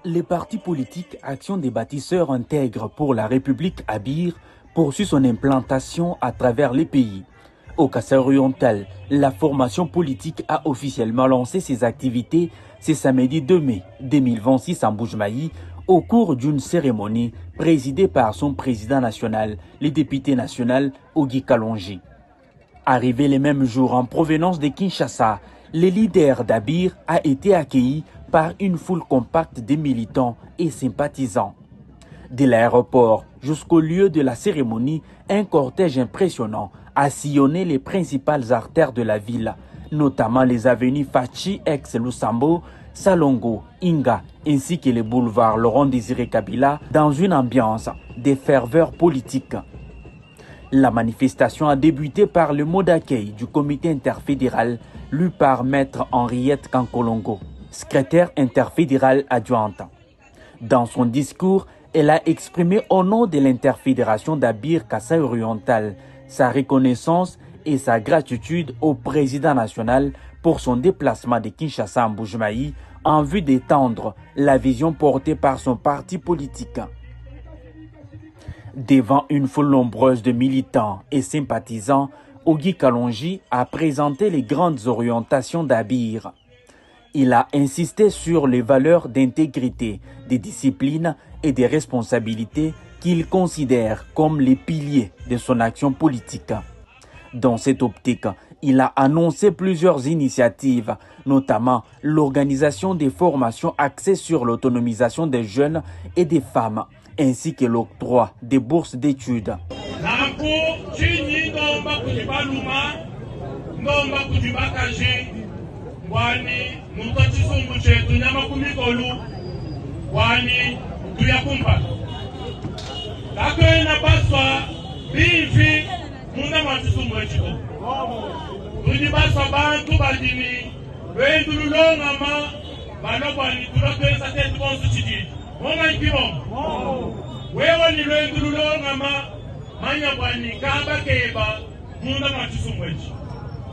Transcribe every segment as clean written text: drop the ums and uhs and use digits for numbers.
Les partis politiques Action des bâtisseurs intègres pour la République Abir poursuit son implantation à travers les pays. Au Kasaï-Oriental, la formation politique a officiellement lancé ses activités ce samedi 2 mai 2026 en Boujmaï au cours d'une cérémonie présidée par son président national, le député national Ogi Kalonji. Arrivé les mêmes jours en provenance de Kinshasa, le leader d'Abir a été accueilli par une foule compacte de militants et sympathisants. De l'aéroport jusqu'au lieu de la cérémonie, un cortège impressionnant a sillonné les principales artères de la ville, notamment les avenues Fachi, Aix-Lusambo, Salongo, Inga, ainsi que les boulevards Laurent-Désiré Kabila, dans une ambiance de ferveur politique. La manifestation a débuté par le mot d'accueil du comité interfédéral lu par Maître Henriette Kankolongo, secrétaire interfédéral adjointe. Dans son discours, elle a exprimé au nom de l'interfédération d'Abir Kasaï-Oriental sa reconnaissance et sa gratitude au président national pour son déplacement de Kinshasa en Boujmaï en vue d'étendre la vision portée par son parti politique. Devant une foule nombreuse de militants et sympathisants, Ogi Kalonji a présenté les grandes orientations d'Abir. Il a insisté sur les valeurs d'intégrité, de discipline et de responsabilité qu'il considère comme les piliers de son action politique. Dans cette optique, il a annoncé plusieurs initiatives, notamment l'organisation des formations axées sur l'autonomisation des jeunes et des femmes, ainsi que l'octroi des bourses d'études.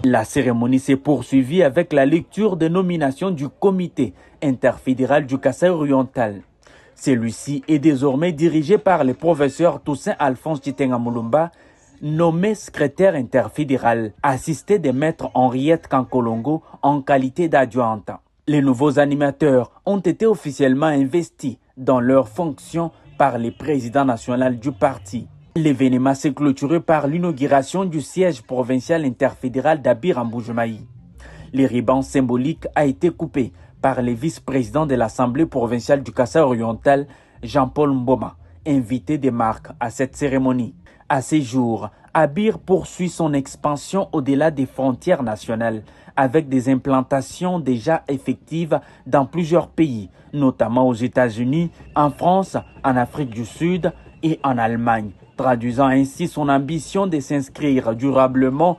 La cérémonie s'est poursuivie avec la lecture des nominations du comité interfédéral du Kasaï-Oriental. Celui-ci est désormais dirigé par le professeur Toussaint Alphonse Chitenga Moulumba, nommé secrétaire interfédéral, assisté de maître Henriette Kankolongo en qualité d'adjointe. Les nouveaux animateurs ont été officiellement investis dans leurs fonctions par le président national du parti. L'événement s'est clôturé par l'inauguration du siège provincial interfédéral d'Abir en Boujmaï. Le ruban symbolique a été coupé par le vice-président de l'Assemblée provinciale du Kasaï-Oriental, Jean-Paul Mboma, invité de marque à cette cérémonie. À ces jours, Abir poursuit son expansion au-delà des frontières nationales, avec des implantations déjà effectives dans plusieurs pays, notamment aux États-Unis, en France, en Afrique du Sud et en Allemagne, traduisant ainsi son ambition de s'inscrire durablement